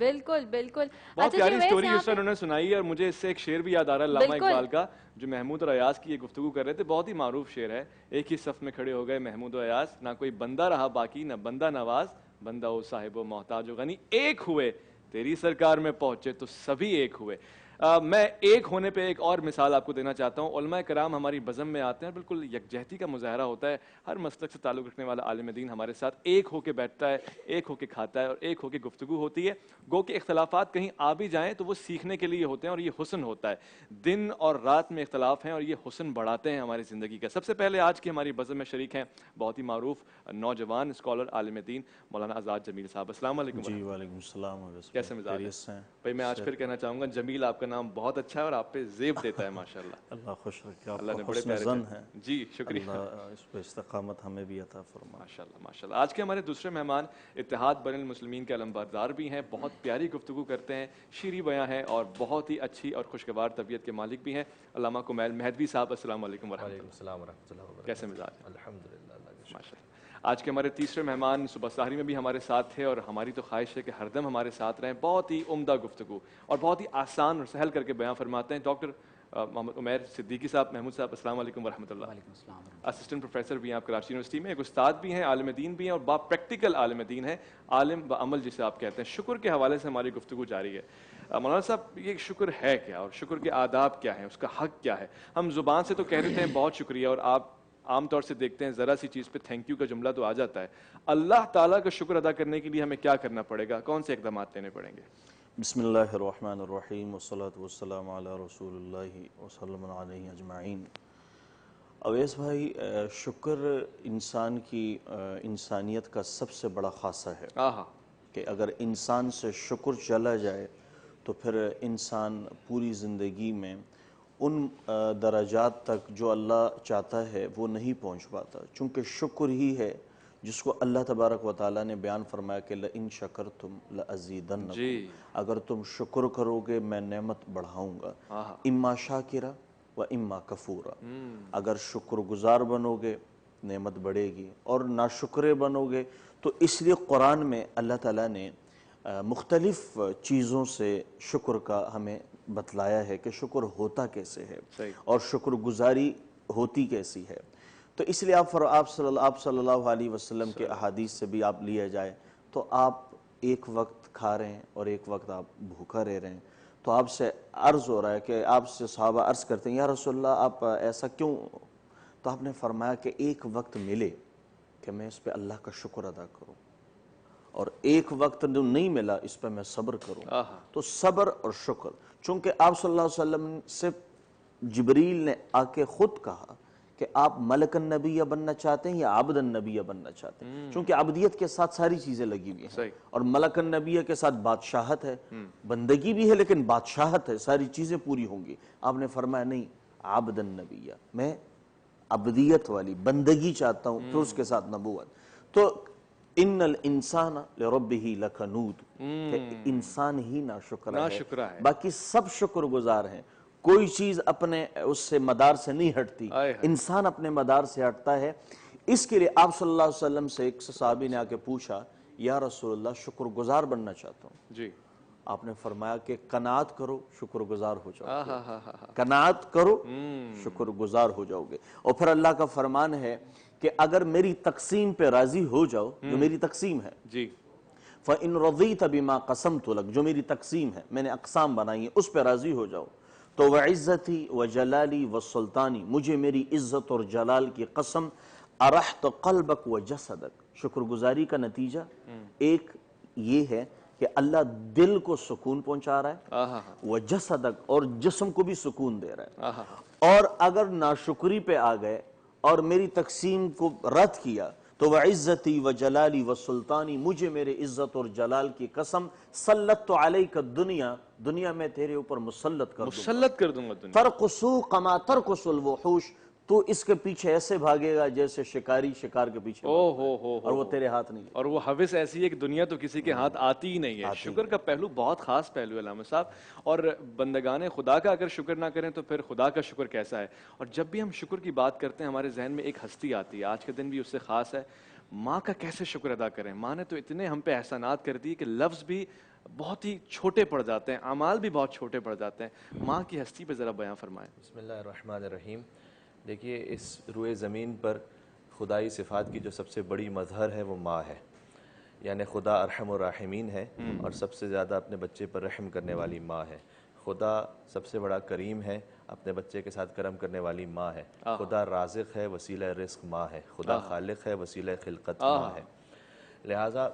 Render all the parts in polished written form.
بالکل بالکل. بہت پیاری سٹوری اس نے انہوں نے سنائی ہے، اور مجھے اس سے ایک شعر بھی یاد آ رہا ہے علامہ اقبال کا، جو محمود اور ایاز کی یہ گفتگو کر رہے تھے. بہت ہی معروف شعر ہے. ایک ہی صف میں کھڑے ہو گئے محمود و ایاز، نہ کوئی بندہ رہا باقی نہ بندہ نواز، بندہ و صاحب و محتاج و غنی ایک ہوئے، تیری سرکار میں پہنچے تو سبھی ایک ہوئے. میں ایک ہونے پہ ایک اور مثال آپ کو دینا چاہتا ہوں. علماء کرام ہماری بزم میں آتے ہیں، بالکل یکجہتی کا مظاہرہ ہوتا ہے. ہر مسلک سے تعلق رکھنے والا عالم دین ہمارے ساتھ ایک ہو کے بیٹھتا ہے، ایک ہو کے کھاتا ہے، اور ایک ہو کے گفتگو ہوتی ہے. گو کہ اختلافات کہیں آ بھی جائیں تو وہ سیکھنے کے لیے ہوتے ہیں، اور یہ حسن ہوتا ہے. دن اور رات میں اختلاف ہیں اور یہ حسن بڑھاتے ہیں ہماری زندگی کا. سب سے پہلے آج کی ہماری بزم میں شریک ہیں بہت ہی معروف نوجوان اسکالر عالم دین مولانا آزاد جمیل صاحب. السلام علیکم. جی وعلیکم السلام. کیسے مزاج ہے بھائی؟ میں آج پھر کہنا چاہوں گا جمیل آپ کا نام بہت اچھا ہے اور آپ پہ زیب دیتا ہے ماشاءاللہ. اللہ خوش رکھے. اللہ آپ نے کا بڑے حسن پیارے ظن ہے. جی شکریہ. اللہ اس پہ استقامت ہمیں بھی عطا فرمائے. ماشاءاللہ ماشاءاللہ. آج کے ہمارے دوسرے مہمان اتحاد بین المسلمین کے علمبردار بھی ہیں، بہت پیاری گفتگو کرتے ہیں، شیریں بیاں ہیں، اور بہت ہی اچھی اور خوشگوار طبیعت کے مالک بھی ہیں، علامہ کمیل مہدوی صاحب. السلام علیکم ورحمۃ اللہ. وعلیکم السلام ورحمۃ اللہ وبرکاتہ. کیسے مزاج؟ الحمدللہ اللہ کا شکر. ماشاءاللہ. آج کے ہمارے تیسرے مہمان صبح سحری میں بھی ہمارے ساتھ تھے، اور ہماری تو خواہش ہے کہ ہر دم ہمارے ساتھ رہیں. بہت ہی عمدہ گفتگو اور بہت ہی آسان اور سہل کر کے بیان فرماتے ہیں ڈاکٹر محمد عمیر صدیقی صاحب. محمود صاحب السلام علیکم ورحمۃ اللہ. وعلیکم السلام. اسسٹنٹ پروفیسر بھی ہیں آپ کراچی یونیورسٹی میں، ایک استاد بھی ہیں، عالم دین بھی ہیں، اور با پریکٹیکل عالم دین ہیں، عالم بعمل جسے آپ کہتے ہیں. شکر کے حوالے سے ہماری گفتگو جاری ہے. مولانا صاحب یہ شکر ہے کیا، اور شکر کے آداب کیا ہیں، اس کا حق کیا ہے؟ ہم زبان سے تو کہہ دیتے ہیں بہت شکریہ، اور آپ عام طور سے دیکھتے ہیں ذرا سی چیز پہ تھینک یو کا جملہ تو آ جاتا ہے. اللہ تعالیٰ کا شکر ادا کرنے کے لیے ہمیں کیا کرنا پڑے گا، کون سے اقدامات لینے پڑیں گے؟ بسم اللہ الرحمن الرحیم والصلاة والسلام علی رسول اللہ وسلم علیہ اجمعین. اویس بھائی، شکر انسان کی انسانیت کا سب سے بڑا خاصہ ہے کہ اگر انسان سے شکر چلا جائے تو پھر انسان پوری زندگی میں ان درجات تک جو اللہ چاہتا ہے وہ نہیں پہنچ پاتا. چونکہ شکر ہی ہے جس کو اللہ تبارک و تعالیٰ نے بیان فرمایا کہ لَإِن شَكَرْتُمْ لَأَزِيدَنَّكُمْ، اگر تم شکر کرو گے میں نعمت بڑھاؤں گا. اما شاکرہ و اما کفورا، اگر شکر گزار بنو گے نعمت بڑھے گی، اور ناشکرے بنو گے تو اس لیے قرآن میں اللہ تعالیٰ نے مختلف چیزوں سے شکر کا ہمیں بتلایا ہے کہ شکر ہوتا کیسے ہے اور شکر گزاری ہوتی کیسی ہے. تو اس لیے آپ صلی اللہ علیہ وسلم کے احادیث سے بھی آپ لیا جائے تو آپ ایک وقت کھا رہے ہیں اور ایک وقت آپ بھوکا رہ رہے ہیں. تو آپ سے عرض ہو رہا ہے کہ آپ سے صحابہ عرض کرتے ہیں یا رسول اللہ آپ ایسا کیوں؟ تو آپ نے فرمایا کہ ایک وقت ملے کہ میں اس پہ اللہ کا شکر ادا کروں، اور ایک وقت جو نہیں ملا اس پہ میں صبر کروں. تو صبر اور شکر، چونکہ آپ صلی اللہ علیہ وسلم سے جبریل نے آ کے خود کہا کہ آپ ملک النبی بننا چاہتے ہیں یا عبد النبی بننا چاہتے ہیں، چونکہ عبدیت کے ساتھ ساری چیزیں لگی ہوئی ہیں، اور ملک النبی کے ساتھ بادشاہت ہے، بندگی بھی ہے لیکن بادشاہت ہے، ساری چیزیں پوری ہوں گی. آپ نے فرمایا نہیں، عبد النبی، میں عبدیت والی بندگی چاہتا ہوں، پھر اس کے ساتھ نبوت. تو ان الانسان لربہ لکنود، کہ انسان ہی ناشکر ہے، باقی سب شکر گزار ہیں. کوئی چیز اپنے اس سے مدار سے نہیں ہٹتی، انسان اپنے مدار سے ہٹتا ہے. اس کے لیے آپ صلی اللہ علیہ وسلم سے ایک صحابی نے آ کے پوچھا یا رسول اللہ شکر گزار بننا چاہتا ہوں. جی. آپ نے فرمایا کہ قناعت کرو شکر گزار ہو جاؤ گے، قناعت کرو شکر گزار ہو جاؤ گے. اور پھر اللہ کا فرمان ہے کہ اگر میری تقسیم پہ راضی ہو جاؤ، جو میری تقسیم ہے، جی، فَإِن رَضِيتَ بِمَا قَسَمْتُ لَكَ، جو میری تقسیم ہے میں نے اقسام بنائی ہیں اس پہ راضی ہو جاؤ. تو وَعِزَّتِي وَجَلَالِي وَسُلْطَانِي، مجھے میری عزت اور جلال کی قسم، أَرَحْتَ قَلْبَكَ وَجَسَدَكَ، شکر گزاری کا نتیجہ ایک یہ ہے کہ اللہ دل کو سکون پہنچا رہا ہے، وَجَسَدَكَ، اور جسم کو بھی سکون دے رہا ہے. اور اگر ناشکری پہ آ گئے اور میری تقسیم کو رد کیا تو وَعِزَّتِي وَجَلَالِي وَسُلْطَانِي، مجھے میرے عزت اور جلال کی قسم، سَلَّطْتُ عَلَيْكَ الدُّنْيَا، دنیا میں تیرے اوپر مسلط کر دوں گا. تَرْقُصُ كَمَا تَرْقُصُ الْوُحُوشُ، تو اس کے پیچھے ایسے بھاگے گا جیسے شکاری شکار کے پیچھے بھاگتا ہے، اور وہ تیرے ہاتھ نہیں. اور وہ حوث ایسی ہے کہ دنیا تو کسی کے ہاتھ آتی ہی نہیں ہے. شکر کا پہلو بہت خاص پہلو ہے علامہ صاحب، اور بندگان خدا کا اگر شکر نہ کریں تو پھر خدا کا شکر کیسا ہے؟ اور جب بھی ہم شکر کی بات کرتے ہیں ہمارے ذہن میں ایک ہستی آتی ہے، آج کے دن بھی اس سے خاص ہے. ماں کا کیسے شکر ادا کریں؟ ماں نے تو اتنے ہم پہ احسانات کر دی کہ لفظ بھی بہت ہی چھوٹے پڑ جاتے ہیں، اعمال بھی بہت چھوٹے پڑ جاتے ہیں، ماں کی ہستی پہ ذرا بیان فرمائیں۔ بسم اللہ الرحمن الرحیم۔ دیکھیے اس روئے زمین پر خدائی صفات کی جو سب سے بڑی مظہر ہے وہ ماں ہے، یعنی خدا ارحم الراحمین ہے اور سب سے زیادہ اپنے بچے پر رحم کرنے والی ماں ہے۔ خدا سب سے بڑا کریم ہے، اپنے بچے کے ساتھ کرم کرنے والی ماں ہے۔ خدا رازق ہے، وسیلہ رزق ماں ہے۔ خدا خالق ہے، وسیلہ خلقت ماں ہے۔ لہٰذا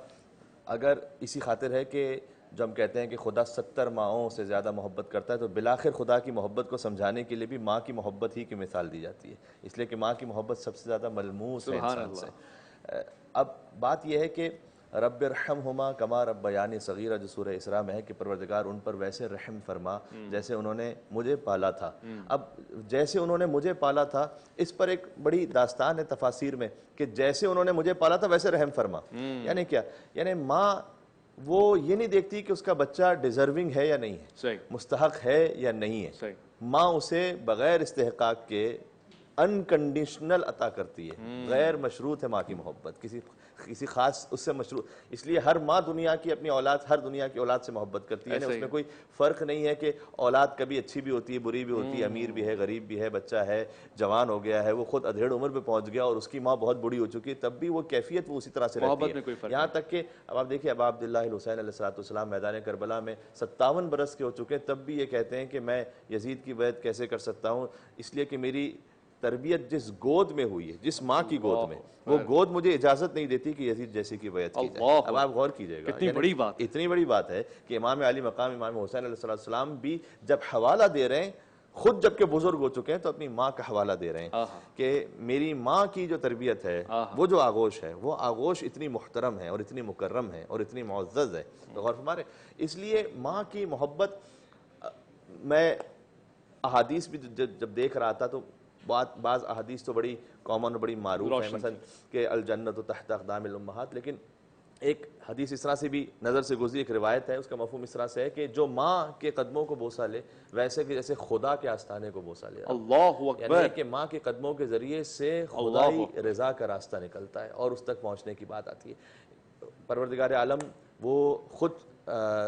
اگر اسی خاطر ہے کہ جو ہم کہتے ہیں کہ خدا 70 ماؤں سے زیادہ محبت کرتا ہے، تو بالآخر خدا کی محبت کو سمجھانے کے لیے بھی ماں کی محبت ہی کی مثال دی جاتی ہے، اس لیے کہ ماں کی محبت سب سے زیادہ ملموس ہے انسان سے۔ اب بات یہ ہے کہ رب ارحمہما کما ربیانی صغیرہ جو سورہ اسراء میں ہے کہ پروردگار ان پر ویسے رحم فرما جیسے انہوں نے مجھے پالا تھا۔ اب جیسے انہوں نے مجھے پالا تھا، اس پر ایک بڑی داستان ہے تفاسیر میں کہ جیسے انہوں نے مجھے پالا تھا ویسے رحم فرما، یعنی کیا؟ یعنی ماں وہ یہ نہیں دیکھتی کہ اس کا بچہ ڈیزرونگ ہے یا نہیں ہے، مستحق ہے یا نہیں ہے، ماں اسے بغیر استحقاق کے انکنڈیشنل عطا کرتی ہے، غیر مشروط ہے ماں کی محبت، کسی خاص اس سے مشروط، اس لیے ہر ماں دنیا کی اپنی اولاد، ہر دنیا کی اولاد سے محبت کرتی ہے، اس میں کوئی فرق نہیں ہے کہ اولاد کبھی اچھی بھی ہوتی ہے، بری بھی ہوتی ہے، امیر بھی ہے، غریب بھی ہے، بچہ ہے جوان ہو گیا ہے، وہ خود ادھیڑ عمر پہ پہنچ گیا اور اس کی ماں بہت بڑی ہو چکی ہے، تب بھی وہ کیفیت وہ اسی طرح سے رہتی ہے، یہاں تک کہ اب آپ دیکھیے ابا عبداللہ الحسین علیہ السلام میدان کربلا میں 57 برس کے ہو چکے ہیں، تب بھی یہ کہتے ہیں کہ میں یزید کی بیعت کیسے کر سکتا ہوں، اس لیے کہ میری تربیت جس گود میں ہوئی ہے، جس ماں کی گود میں، وہ گود مجھے اجازت نہیں دیتی کہ یزید جیسے کی بیعت کی جائے۔ اب آپ غور کیجئے گا، اتنی بڑی بات، اتنی بڑی بات ہے کہ امام علی مقام امام حسین علیہ السلام بھی جب حوالہ دے رہے ہیں، خود جب کہ بزرگ ہو چکے ہیں تو اپنی ماں کا حوالہ دے رہے ہیں کہ میری ماں کی جو تربیت ہے، وہ جو آغوش ہے، وہ آغوش اتنی محترم ہے اور اتنی مکرم ہے اور اتنی معزز ہے، تو غور فرمائے۔ اس لیے ماں کی محبت، میں احادیث بھی جب دیکھ رہا تھا تو بعض احادیث تو بڑی کامن اور بڑی معروف ہیں، مثلا کہ الجنت تحت اقدام الامہات، لیکن ایک حدیث اس طرح سے بھی نظر سے گزری، ایک روایت ہے، اس کا مفہوم اس طرح سے ہے کہ جو ماں کے قدموں کو بوسہ لے ویسے کہ جیسے خدا کے آستانے کو بوسہ لے، اللہ اکبر، یعنی کہ ماں کے قدموں کے ذریعے سے خدائی رضا کا راستہ نکلتا ہے اور اس تک پہنچنے کی بات آتی ہے۔ پروردگار عالم وہ خود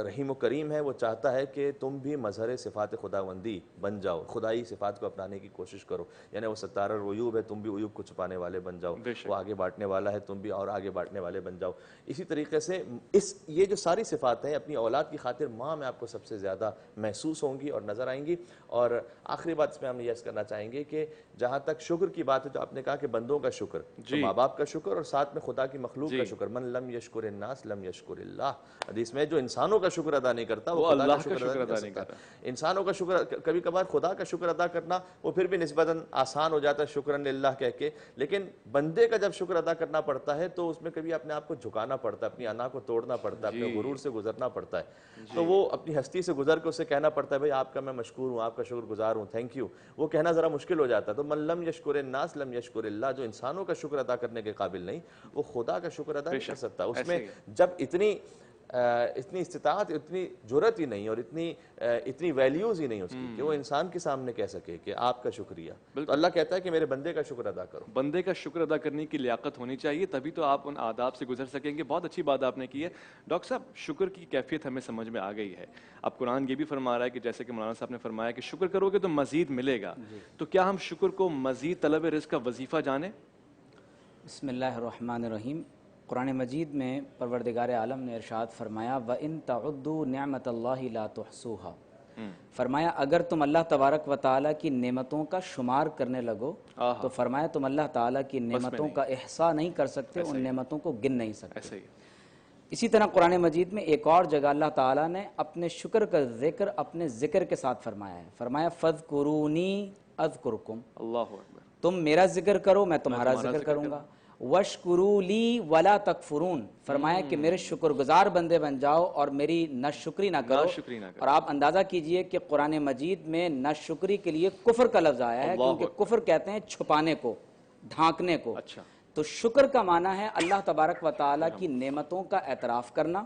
رحیم و کریم ہے، وہ چاہتا ہے کہ تم بھی مظہر صفات خداوندی بن جاؤ، خدائی صفات کو اپنانے کی کوشش کرو، یعنی وہ ستار العیوب ہے، تم بھی عیوب کو چھپانے والے بن جاؤ، وہ آگے بانٹنے والا ہے، تم بھی اور آگے بانٹنے والے بن جاؤ۔ اسی طریقے سے یہ جو ساری صفات ہیں اپنی اولاد کی خاطر ماں میں آپ کو سب سے زیادہ محسوس ہوں گی اور نظر آئیں گی۔ اور آخری بات اس میں ہم یہ کرنا چاہیں گے کہ جہاں تک شکر کی بات ہے، تو آپ نے کہا کہ بندوں کا شکر، تو ماں باپ کا شکر اور ساتھ میں خدا کی مخلوق کا شکر، من لم یشکر الناس لم یشکر اللہ، حدیث میں جو انسانوں کا شکر ادا نہیں کرتا وہ خدا کا شکر ادا نہیں کرتا۔ انسانوں کا شکر، کبھی کبھار خدا کا شکر ادا کرنا وہ پھر بھی نسبتاً آسان ہو جاتا ہے شکرن للہ کہہ کے، لیکن بندے کا جب شکر ادا کرنا پڑتا ہے تو اس میں کبھی اپنے آپ کو جھکانا پڑتا ہے، اپنی انا کو توڑنا پڑتا ہے، اپنے غرور سے گزرنا پڑتا ہے، تو وہ اپنی ہستی سے گزر کے اسے کہنا پڑتا ہے بھئی آپ کا میں مشکور ہوں، آپ کا شکر گزار ہوں، تھینک یو، وہ کہنا ذرا مشکل ہو جاتا ہے۔ تو من لم یشکر الناس لم یشکر اللہ، جو انسانوں کا شکر ادا کرنے کے قابل نہیں وہ خدا کا شکر ادا نہیں کر سکتا۔ اس میں جب اتنی استطاعت، اتنی جرت ہی نہیں اور اتنی ویلیوز ہی نہیں اس کی کہ وہ انسان کے سامنے کہہ سکے کہ آپ کا شکریہ، تو اللہ کہتا ہے کہ میرے بندے کا شکر ادا کرو۔ بندے کا شکر ادا کرنے کی لیاقت ہونی چاہیے، تبھی تو آپ ان آداب سے گزر سکیں گے۔ بہت اچھی بات آپ نے کی ہے ڈاکٹر صاحب، شکر کی کیفیت ہمیں سمجھ میں آ گئی ہے۔ اب قرآن یہ بھی فرما رہا ہے کہ جیسے کہ مولانا صاحب نے فرمایا کہ شکر کرو گے تو مزید ملے گا، تو کیا ہم شکر کو مزید طلب رزق کا وظیفہ جانیں؟ بسم اللہ الرحمن الرحیم۔ قرآن مجید میں پروردگار عالم نے ارشاد فرمایا وَإِن تَعُدُّوا نِعْمَةَ اللَّهِ لَا تُحْصُوهَا، فرمایا اگر تم اللہ تبارک و تعالیٰ کی نعمتوں کا شمار کرنے لگو تو فرمایا تم اللہ تعالیٰ کی نعمتوں کا احصاء نہیں کر سکتے، ان نعمتوں کو گن نہیں سکتے۔ اسی طرح قرآن مجید میں ایک اور جگہ اللہ تعالیٰ نے اپنے شکر کا ذکر اپنے ذکر کے ساتھ فرمایا ہے، فرمایا فَاذْكُرُونِي أَذْكُرْكُمْ، اللہ اکبر، تم میرا ذکر کرو میں تمہارا ذکر کروں گا، وَاشْكُرُوا لِي وَلَا تَكْفُرُونَ، فرمایا کہ میرے شکر گزار بندے بن جاؤ اور میری ناشکری نہ کرو۔ اور آپ اندازہ کیجئے کہ قرآن مجید میں ناشکری کے لیے کفر کا لفظ آیا ہے، کیونکہ کفر کہتے ہیں چھپانے کو، ڈھانکنے کو۔ تو شکر کا معنی ہے اللہ تبارک و تعالیٰ کی نعمتوں کا اعتراف کرنا،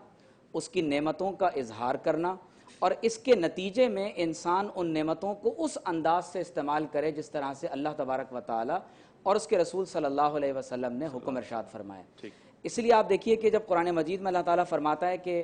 اس کی نعمتوں کا اظہار کرنا، اور اس کے نتیجے میں انسان ان نعمتوں کو اس انداز سے استعمال کرے جس طرح سے اللہ تبارک و تعالیٰ اور اس کے رسول صلی اللہ علیہ وسلم نے حکم ارشاد فرمایا۔ اس لیے آپ دیکھیے کہ جب قرآن مجید میں اللہ تعالیٰ فرماتا ہے کہ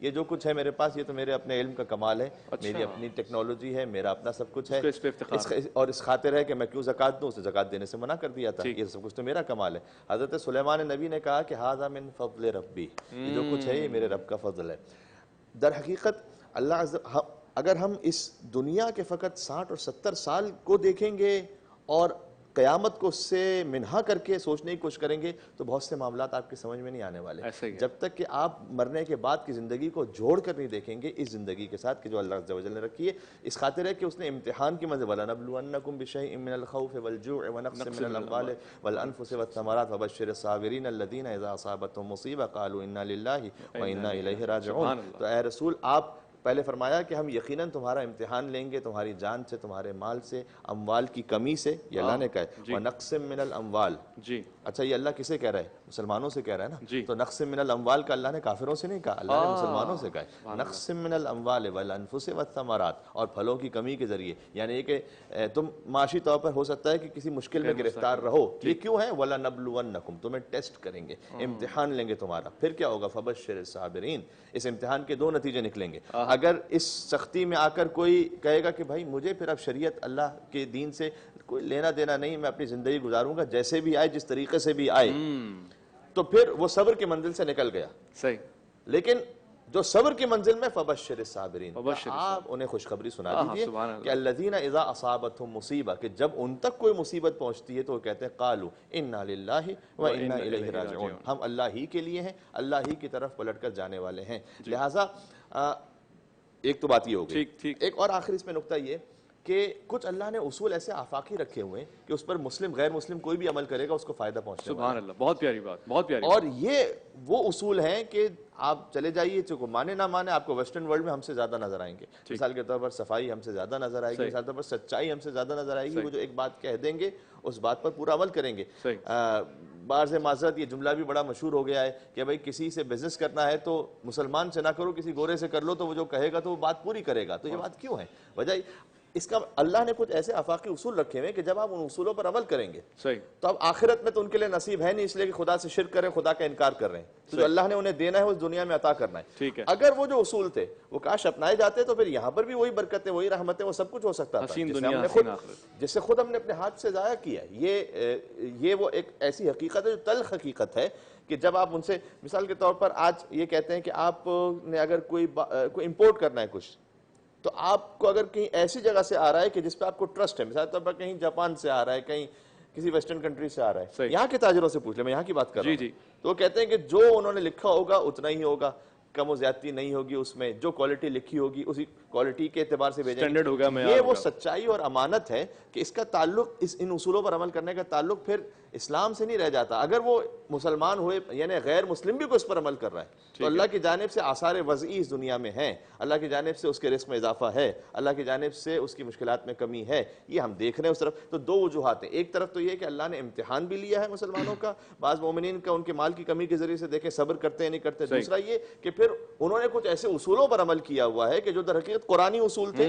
یہ جو کچھ ہے میرے پاس یہ تو میرے اپنے علم کا کمال ہے، میری اپنی ٹیکنالوجی ہے، میرا اپنا سب کچھ ہے، اور اس خاطر ہے کہ میں کیوں زکوٰۃ دوں، اسے زکوٰۃ دینے سے منع کر دیا تھا، یہ سب کچھ تو میرا کمال ہے۔ حضرت سلیمان نبی نے کہا کہ ھذا من فضل ربی، یہ جو کچھ ہے یہ میرے رب کا فضل ہے۔ در حقیقت اللہ اگر ہم اس دنیا کے فقط 60 اور 70 سال کو دیکھیں گے اور قیامت کو اس سے منہا کر کے سوچنے کی کوشش کریں گے تو بہت سے معاملات آپ کی سمجھ میں نہیں آنے والے، جب تک کہ آپ مرنے کے بعد کی زندگی کو جوڑ کر نہیں دیکھیں گے اس زندگی کے ساتھ کہ جو اللہ عز و جل نے رکھی ہے۔ اس خاطر ہے کہ اس نے امتحان کی مزے وَلَنَبْلُوَنَّكُمْ بِشَيْءٍ مِّنَ الْخَوْفِ وَالْجُوعِ وَنَقْصٍ مِّنَ الْأَمْوَالِ وَالْأَنفُسِ وَالثَّمَرَاتِ وَبَشِّرِ الصَّابِرِينَ الَّذِينَ إِذَا أَصَابَتْهُمْ مُصِيبَةٌ قَالُوا إِنَّا لِلَّهِ وَإِنَّا إِلَيْهِ رَاجِعُونَ۔ تو اے رسول آپ پہلے فرمایا کہ ہم یقیناً تمہارا امتحان لیں گے، تمہاری جان سے، تمہارے مال سے، اموال کی کمی سے، یہ اللہ نے کہا ہے، وَنَقْصٍ مِّنَ الْأَمْوَالِ۔ اچھا یہ اللہ کسے کہہ رہا ہے؟ مسلمانوں سے کہہ رہا ہے نا، تو نقص من الاموال کا اللہ نے کافروں سے نہیں کہا، اللہ نے مسلمانوں سے کہا ہے، نقص من الاموال والانفس والثمرات، اور پھلوں کی کمی کے ذریعے، یعنی کہ تم معاشی طور پر ہو سکتا ہے کہ کسی مشکل میں گرفتار رہو، یہ کیوں ہے؟ وَلَنَبْلُوَنَّكُمْ، تمہیں ٹیسٹ کریں گے، امتحان لیں گے تمہارا، پھر کیا ہوگا؟ فَبَشِّرِ الصَّابِرِينَ، اس امتحان کے 2 نتیجے نکلیں گے۔ اگر اس سختی میں آ کر کوئی کہے گا کہ بھائی مجھے پھر اب شریعت اللہ کے دین سے کوئی لینا دینا نہیں، میں اپنی زندگی گزاروں گا جیسے بھی آئے، جس طریقے سے بھی آئے، تو پھر وہ صبر کی منزل سے نکل گیا۔ صحیح۔ لیکن جو صبر کی منزل میں فبشر الصابرین، آپ انہیں خوشخبری سنا دیجئے کہ الذین اذا اصابتہم مصیبہ، کہ جب ان تک کوئی مصیبت پہنچتی ہے تو وہ کہتے ہیں قالوا انا للہ و انا الیہ راجعون، ہم اللہ ہی کے لیے ہیں، اللہ ہی کی طرف پلٹ کر جانے والے ہیں۔ لہٰذا ایک تو بات یہ ہو گئی، ایک اور آخر اس میں نقطہ یہ کہ کچھ اللہ نے اصول ایسے آفاقی رکھے ہوئے ہیں کہ اس پر مسلم غیر مسلم کوئی بھی عمل کرے گا اس کو فائدہ پہنچنے والا ہے۔ سبحان اللہ، بہت پیاری بات، بہت پیاری۔ اور یہ وہ اصول ہیں کہ آپ چلے جائیے، چونکہ مانے نہ مانے، آپ کو ویسٹرن ورلڈ میں ہم سے زیادہ نظر آئیں گے، مثال کے طور پر صفائی ہم سے زیادہ نظر آئے گی، مثال کے طور پر سچائی ہم سے زیادہ نظر آئے گی، وہ جو ایک بات کہہ دیں گے اس بات پر پورا عمل کریں گے۔ بعض معذرت یہ جملہ بھی بڑا مشہور ہو گیا ہے کہ بھائی کسی سے بزنس کرنا ہے تو مسلمان سے نہ کرو، کسی گورے سے کر لو تو وہ جو کہے گا تو وہ بات پوری کرے گا۔ تو یہ بات کیوں ہے؟ وجہ اس کا اللہ نے کچھ ایسے آفاقی اصول رکھے ہوئے کہ جب آپ ان اصولوں پر عمل کریں گے تو اب آخرت میں تو ان کے لیے نصیب ہے نہیں، اس لیے کہ خدا سے شرک کریں، خدا کا انکار کر رہے ہیں، تو جو اللہ نے انہیں دینا ہے وہ اس دنیا میں عطا کرنا ہے۔ اگر وہ جو اصول تھے وہ کاش اپنائے جاتے تو پھر یہاں پر بھی وہی برکتیں، وہی رحمتیں، وہ سب کچھ ہو سکتا تھا جس سے خود ہم نے اپنے ہاتھ سے ضائع کیا ہے۔ یہ وہ ایک ایسی حقیقت ہے جو تلخ حقیقت ہے کہ جب آپ ان سے، مثال کے طور پر آج یہ کہتے ہیں کہ آپ نے اگر کوئی امپورٹ کرنا ہے کچھ، تو آپ کو اگر کہیں ایسی جگہ سے آ رہا ہے کہ جس پہ آپ کو ٹرسٹ ہے، مثال کے طور پر کہیں جاپان سے آ رہا ہے، کہیں کسی ویسٹرن کنٹری سے آ رہا ہے، یہاں کے تاجروں سے پوچھ لیں، میں یہاں کی بات کر رہا ہوں، تو وہ کہتے ہیں کہ جو انہوں نے لکھا ہوگا اتنا ہی ہوگا، کم و زیادتی نہیں ہوگی اس میں، جو کوالٹی لکھی ہوگی اسی کوالٹی کے اعتبار سے بھیجیں گے۔ یہ وہ سچائی اور امانت ہے کہ اس کا تعلق، ان اصولوں پر عمل کرنے کا تعلق پھر اسلام سے نہیں رہ جاتا۔ اگر وہ مسلمان ہوئے یعنی غیر مسلم بھی کو اس پر عمل کر رہا ہے تو اللہ کی جانب سے آثار وضعی اس دنیا میں ہیں، اللہ کی جانب سے اس کے رزق میں اضافہ ہے، اللہ کی جانب سے اس کی مشکلات میں کمی ہے، یہ ہم دیکھ رہے ہیں اس طرف۔ تو 2 وجوہات ہیں، ایک طرف تو یہ کہ اللہ نے امتحان بھی لیا ہے مسلمانوں کا، بعض مومنین کا ان کے مال کی کمی کے ذریعے سے دیکھیں صبر کرتے ہیں نہیں کرتے، دوسرا یہ کہ پھر انہوں نے کچھ ایسے اصولوں پر عمل کیا ہوا ہے کہ جو در حقیقت قرآنی اصول تھے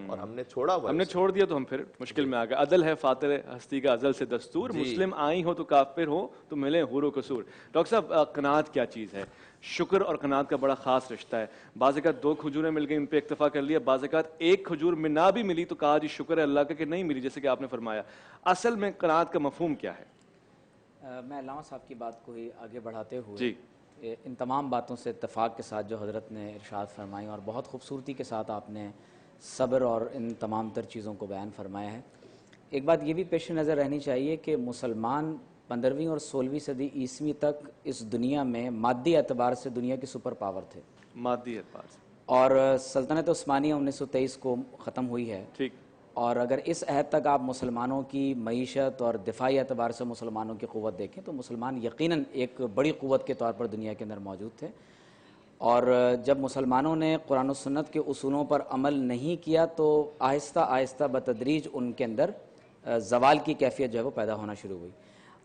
اور ہم نے چھوڑا ہوا، ہم نے چھوڑ دیا تو ہم پھر مشکل میں آ گئے۔ عدل ہے فاطر ہستی کا ازل سے دستور، مسلم آئی ہو تو کافر ہو تو ملے حور و قصور۔ ڈاکٹر صاحب قناعت کیا چیز ہے؟ شکر اور قناعت کا بڑا خاص رشتہ ہے۔ بعض اوقات 2 کھجوریں مل گئی ان پہ اکتفا کر لیا، بعض اوقات 1 کھجور میں نہ بھی ملی تو کہا جی شکر ہے اللہ کا کہ نہیں ملی، جیسے کہ آپ نے فرمایا۔ اصل میں قناعت کا مفہوم کیا ہے؟ میں علامہ صاحب کی بات کو ہی آگے بڑھاتے ہوئے ان تمام باتوں سے اتفاق کے ساتھ جو حضرت نے ارشاد فرمائی اور بہت خوبصورتی کے ساتھ آپ نے صبر اور ان تمام تر چیزوں کو بیان فرمایا ہے، ایک بات یہ بھی پیش نظر رہنی چاہیے کہ مسلمان 15ویں اور 16ویں صدی عیسوی تک اس دنیا میں مادی اعتبار سے دنیا کی سپر پاور تھے، مادی اعتبار سے، اور سلطنت عثمانیہ 1923 کو ختم ہوئی ہے، اور اگر اس عہد تک آپ مسلمانوں کی معیشت اور دفاعی اعتبار سے مسلمانوں کی قوت دیکھیں تو مسلمان یقیناً ایک بڑی قوت کے طور پر دنیا کے اندر موجود تھے، اور جب مسلمانوں نے قرآن و سنت کے اصولوں پر عمل نہیں کیا تو آہستہ آہستہ بتدریج ان کے اندر زوال کی کیفیت جو ہے وہ پیدا ہونا شروع ہوئی۔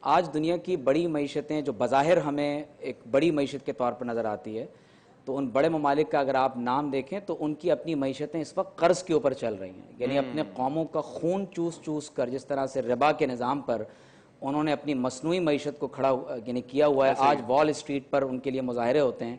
آج دنیا کی بڑی معیشتیں جو بظاہر ہمیں ایک بڑی معیشت کے طور پر نظر آتی ہے، تو ان بڑے ممالک کا اگر آپ نام دیکھیں تو ان کی اپنی معیشتیں اس وقت قرض کے اوپر چل رہی ہیں، یعنی اپنے قوموں کا خون چوس چوس کر، جس طرح سے ربا کے نظام پر انہوں نے اپنی مصنوعی معیشت کو کھڑا یعنی کیا ہوا ہے۔ آج وال اسٹریٹ پر ان کے لیے مظاہرے ہوتے ہیں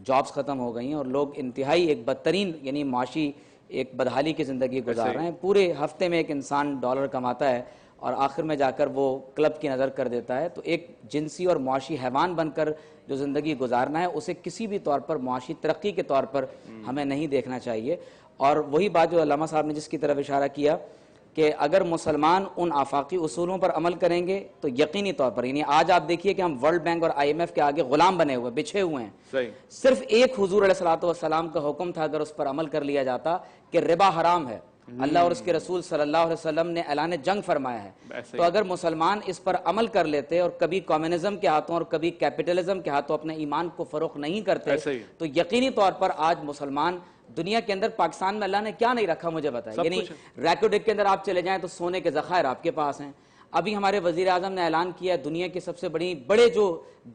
جابس ختم ہو گئی ہیں اور لوگ انتہائی ایک بدترین یعنی معاشی ایک بدحالی کی زندگی گزار رہے ہیں. پورے ہفتے میں ایک انسان ڈالر کماتا ہے اور آخر میں جا کر وہ کلب کی نظر کر دیتا ہے. تو ایک جنسی اور معاشی حیوان بن کر جو زندگی گزارنا ہے اسے کسی بھی طور پر معاشی ترقی کے طور پر ہمیں نہیں دیکھنا چاہیے. اور وہی بات جو علامہ صاحب نے جس کی طرف اشارہ کیا کہ اگر مسلمان ان آفاقی اصولوں پر عمل کریں گے تو یقینی طور پر یعنی آج آپ دیکھیے کہ ہم ورلڈ بینک اور IMF کے آگے غلام بنے ہوئے بچھے ہوئے ہیں. صرف ایک حضور علیہ الصلوۃ والسلام کا حکم تھا اگر اس پر عمل کر لیا جاتا کہ ربا حرام ہے. اللہ اور اس کے رسول صلی اللہ علیہ وسلم نے اعلان جنگ فرمایا ہے. تو اگر مسلمان اس پر عمل کر لیتے اور کبھی کمیونزم کے ہاتھوں اور کبھی کیپٹلزم کے ہاتھوں اپنے ایمان کو فروخت نہیں کرتے تو یقینی طور پر آج مسلمان دنیا کے اندر پاکستان میں اللہ نے کیا نہیں رکھا مجھے بتائیں. یعنی ریکوڈک کے اندر آپ چلے جائیں تو سونے کے ذخائر آپ کے پاس ہیں. ابھی ہمارے وزیر اعظم نے اعلان کیا دنیا کے سب سے بڑے جو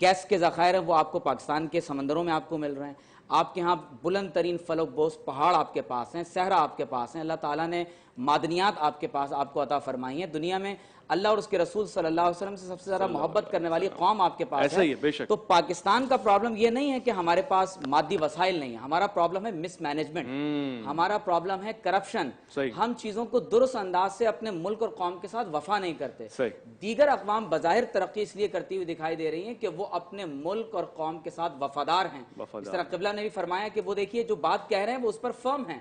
گیس کے ذخائر ہیں وہ آپ کو پاکستان کے سمندروں میں آپ کو مل رہے ہیں. آپ کے ہاں بلند ترین فلک بوس پہاڑ آپ کے پاس ہیں, صحرا آپ کے پاس ہیں. اللہ تعالیٰ نے معدنیات آپ کے پاس آپ کو عطا فرمائی ہیں. دنیا میں اللہ اور اس کے رسول صلی اللہ علیہ وسلم سے سب سے زیادہ محبت کرنے والی قوم آپ کے پاس ہے. تو پاکستان کا پرابلم یہ نہیں ہے کہ ہمارے پاس مادی وسائل نہیں ہیں, ہمارا پرابلم ہے مس مینجمنٹ, ہمارا پرابلم ہے کرپشن. ہم چیزوں کو درست انداز سے اپنے ملک اور قوم کے ساتھ وفا نہیں کرتے. دیگر اقوام بظاہر ترقی اس لیے کرتی ہوئی دکھائی دے رہی ہیں کہ وہ اپنے ملک اور قوم کے ساتھ وفادار ہیں. اس طرح قبلہ نے بھی فرمایا کہ وہ دیکھیے جو بات کہہ رہے ہیں وہ اس پر فرم ہیں,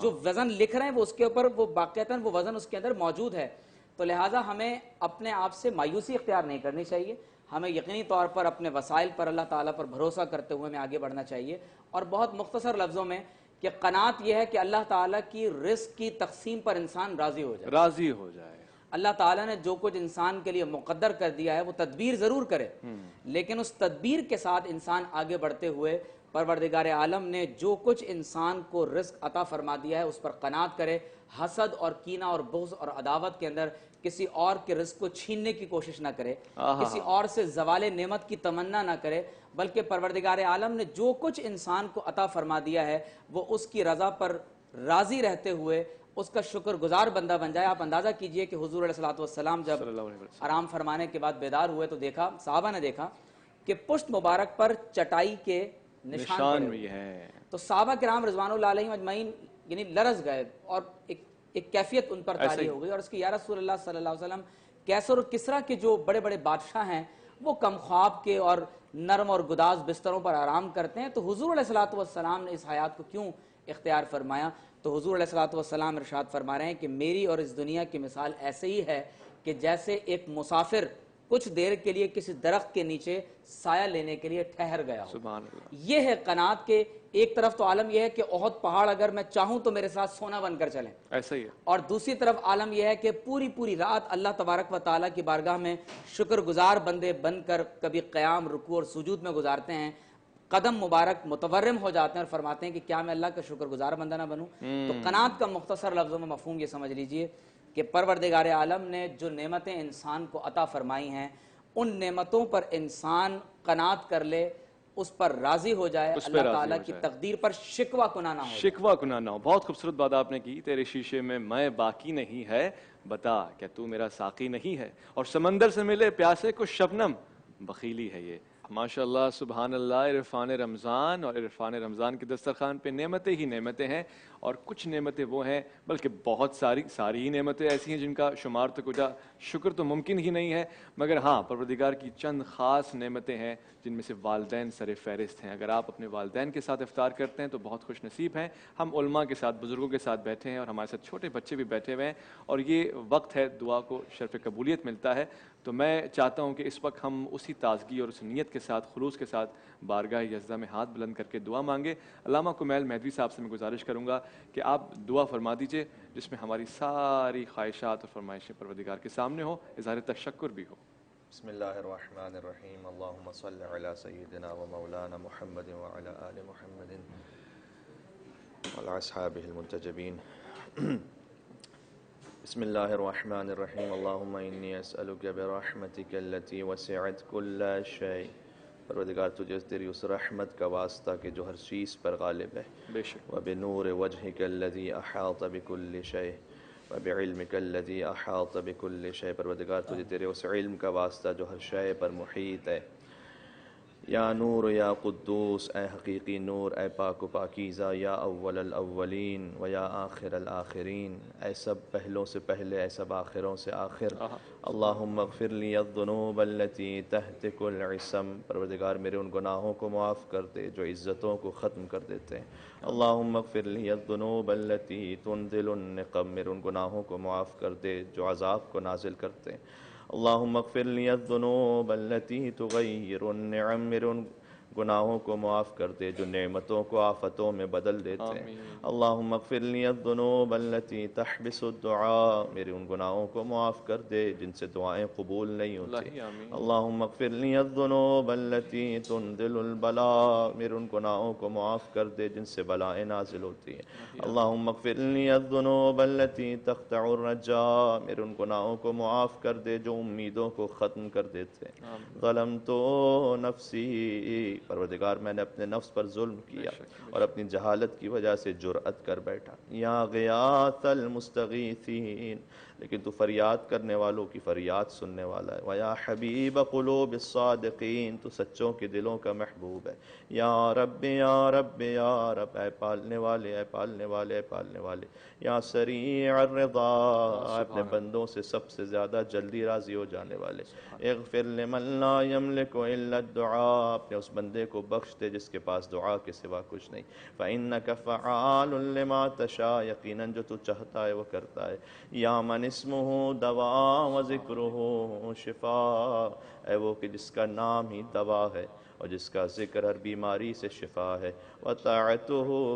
جو وزن لکھ رہے ہیں وہ اس کے اوپر وہ باقاعدہ وہ وزن اس کے اندر موجود ہے. تو لہٰذا ہمیں اپنے آپ سے مایوسی اختیار نہیں کرنی چاہیے. ہمیں یقینی طور پر اپنے وسائل پر اللہ تعالیٰ پر بھروسہ کرتے ہوئے ہمیں آگے بڑھنا چاہیے. اور بہت مختصر لفظوں میں کہ قناعت یہ ہے کہ اللہ تعالیٰ کی رزق کی تقسیم پر انسان راضی ہو جائے. اللہ تعالیٰ نے جو کچھ انسان کے لیے مقدر کر دیا ہے وہ تدبیر ضرور کرے, لیکن اس تدبیر کے ساتھ انسان آگے بڑھتے ہوئے پروردگار عالم نے جو کچھ انسان کو رزق عطا فرما دیا ہے اس پر قناعت کرے. حسد اور کینہ اور بغض اور عداوت کے اندر کسی اور کے رزق کو چھیننے کی کوشش نہ کرے, کسی اور سے زوال نعمت کی تمنا نہ کرے, بلکہ پروردگار عالم نے جو کچھ انسان کو عطا فرما دیا ہے وہ اس کی رضا پر راضی رہتے ہوئے اس کا شکر گزار بندہ بن جائے. آپ اندازہ کیجئے کہ حضور علیہ الصلوۃ والسلام جب آرام فرمانے کے بعد بیدار ہوئے تو دیکھا, صحابہ نے دیکھا کہ پشت مبارک پر چٹائی کے نشان بھی ہیں. تو صحابہ کرام رضوان اللہ علیہم اجمعین یعنی لرز گئے اور ایک کیفیت ان پر طاری ہو گئی اور اس کی یا رسول اللہ صلی اللہ علیہ وسلم کیسر اور کسرا کے جو بڑے بڑے بادشاہ ہیں وہ کم خواب کے اور نرم اور گداز بستروں پر آرام کرتے ہیں, تو حضور علیہ الصلوۃ والسلام نے اس حیات کو کیوں اختیار فرمایا؟ تو حضور علیہ الصلوۃ والسلام ارشاد فرما رہے ہیں کہ میری اور اس دنیا کی مثال ایسے ہی ہے کہ جیسے ایک مسافر کچھ دیر کے لیے کسی درخت کے نیچے سایہ لینے کے لیے ٹھہر گیا ہو. سبحان اللہ. یہ ہے قناعت کے ایک طرف تو عالم یہ ہے کہ احد پہاڑ اگر میں چاہوں تو میرے ساتھ سونا بن کر چلیں, ایسا ہی ہے. اور دوسری طرف عالم یہ ہے کہ پوری رات اللہ تبارک و تعالیٰ کی بارگاہ میں شکر گزار بندے بن کر کبھی قیام رکوع اور سجود میں گزارتے ہیں, قدم مبارک متورم ہو جاتے ہیں اور فرماتے ہیں کہ کیا میں اللہ کا شکر گزار بندہ نہ بنوں. تو قناعت کا مختصر لفظوں میں مفہوم یہ سمجھ لیجئے کہ پروردگار عالم نے جو نعمتیں انسان کو عطا فرمائی ہیں ان نعمتوں پر انسان قناعت کر لے, اس پر راضی ہو جائے, اللہ تعالیٰ کی تقدیر پر شکوہ کنہ نہ ہو. بہت خوبصورت بات آپ نے کی. تیرے شیشے میں میں باقی نہیں ہے, بتا کیا تو میرا ساقی نہیں ہے, اور سمندر سے ملے پیاسے کو شبنم بخیلی ہے یہ. ماشاءاللہ سبحان اللہ. عرفان رمضان اور عرفان رمضان کے دسترخوان پہ نعمتیں ہی نعمتیں ہیں, اور کچھ نعمتیں وہ ہیں بلکہ بہت ساری ہی نعمتیں ایسی ہیں جن کا شمار تو کچھ شکر تو ممکن ہی نہیں ہے, مگر ہاں پروردگار کی چند خاص نعمتیں ہیں جن میں سے والدین سر فہرست ہیں. اگر آپ اپنے والدین کے ساتھ افطار کرتے ہیں تو بہت خوش نصیب ہیں. ہم علماء کے ساتھ بزرگوں کے ساتھ بیٹھے ہیں اور ہمارے ساتھ چھوٹے بچے بھی بیٹھے ہوئے ہیں, اور یہ وقت ہے دعا کو شرف قبولیت ملتا ہے. تو میں چاہتا ہوں کہ اس وقت ہم اسی تازگی اور اس نیت کے ساتھ خلوص کے ساتھ بارگاہ یزدہ میں ہاتھ بلند کر کے دعا مانگے. علامہ کمیل مہدوی صاحب سے میں گزارش کروں گا کہ آپ دعا فرما دیجئے جس میں ہماری ساری خواہشات اور فرمائشیں پروردگار کے سامنے ہو, اظہار تشکر بھی ہو. بسم اللہ الرحمن الرحیم. اللہم صلی علی سیدنا و مولانا محمد وعلی آل محمد وعلی اصحابہ المنتجبین. بسم اللہ الرحمن الرحیم. اللہم انی اسألک برحمتک التی وسعت کل شیء. پروردگار تجھے تیری اس رحمت کا واسطہ کہ جو ہر چیز پر غالب ہے, بے شک, وبنور وجہک الذی احاط بکل شیء وبعلمک الذی احاط بکل شیء. پروردگار تجھے تیرے اس علم کا واسطہ جو ہر شے پر محیط ہے, یا نور یا قدوس، اے حقیقی نور، اے پاک و پاکیزہ، یا اول الاولین و یا آخر الآخرین، اے سب پہلوں سے پہلے، اے سب آخروں سے آخر۔ اللہم اغفر لی الذنوب التي تہتک العصم، پروردگار میرے ان گناہوں کو معاف کر دے جو عزتوں کو ختم کر دیتے ہیں۔ اللہم اغفر لی الذنوب التي تنزل النقم، میرے ان گناہوں کو معاف کر دے جو عذاب کو نازل کرتے ہیں۔ اللہم اغفر لی الذنوب التي تغیر النعم، میرے ان گناہوں کو معاف کر دے جو نعمتوں کو آفتوں میں بدل دیتے ہیں۔ اللہم اغفر لی الذنوب التي تحبس الدعاء، میرے ان گناہوں کو معاف کر دے جن سے دعائیں قبول نہیں ہوتی۔ اللہم اغفر لی الذنوب التي تنزل البلاء، میرے ان گناہوں کو معاف کر دے جن سے بلائیں نازل ہوتی ہیں۔ اللہم اغفر لی الذنوب التي تقطع الرجاء، میرے ان گناہوں کو معاف کر دے جو امیدوں کو ختم کر دیتے ہیں۔ ظلمت نفسی، پروردگار میں نے اپنے نفس پر ظلم کیا اور اپنی جہالت کی وجہ سے جرأت کر بیٹھا۔ یا غیاث المستغیثین، لیکن تو فریاد کرنے والوں کی فریاد سننے والا ہے۔ ویا حبیب قلوب الصادقین، تو سچوں کے دلوں کا محبوب ہے۔ یا رب یا رب یا رب، اے پالنے والے، اے پالنے والے، اے پالنے والے۔ یا سریع الرضا، اپنے بندوں سے سب سے زیادہ جلدی راضی ہو جانے والے۔ اغفر لمن لا یملک الا الدعاء، اپنے اس بندے کو بخش دے جس کے پاس دعا کے سوا کچھ نہیں۔ فإنک فعال لما تشاء، یقیناً جو تو چاہتا ہے وہ کرتا ہے۔ یا من اسمہ دوا و ذکرہ شفا، اے وہ کہ جس کا نام ہی دوا ہے اور جس کا ذکر ہر بیماری سے شفا ہے۔ وطاعتہ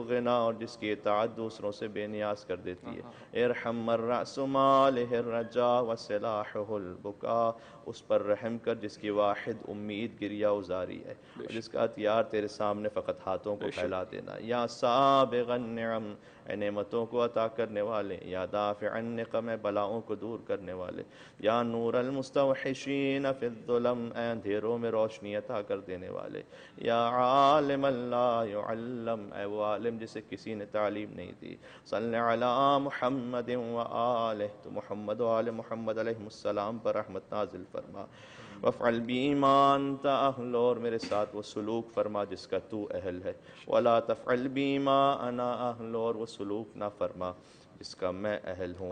غنا، اور جس کی اطاعت دوسروں سے بے نیاز کر دیتی ہے۔ ارحم من رأس مالہ الرجاء وسلاحہ البکاء، اس پر رحم کر جس کی واحد امید گریہ ازاری ہے اور جس کا ہتھیار تیرے سامنے فقط ہاتھوں کو پھیلا دینا۔ یا سابغ النعم، اے نعمتوں کو عطا کرنے والے۔ یا دافع النقم، اے بلاؤں کو دور کرنے والے۔ یا نور المستوحشین فی الظلم، اے اندھیروں میں روشنی عطا کر دینے والے۔ یا عالم لا يعلم، اے وہ عالم جسے کسی نے تعلیم نہیں دی۔ صلی علی محمد و آلہ، تو محمد و آل محمد علیہ السلام پر رحمت نازل فرما۔ وفعل بی ما انت اہل، اور میرے ساتھ وہ سلوک فرما جس کا تو اہل ہے۔ ولا تفعل بی ما انا اہل، اور وہ سلوک نہ فرما جس کا میں اہل ہوں۔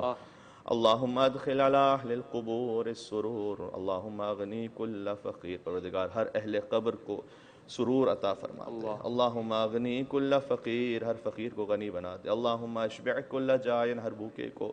اللہم ادخل علی اہل القبور السرور، اللہم اغنی کل فقیر، پروردگار ہر اہل قبر کو سرور عطا فرما دے۔ اللہم اغنی کل فقیر، ہر فقیر کو غنی بنا دے۔ اللہم اشبع کل جائع، ہر بھوکے کو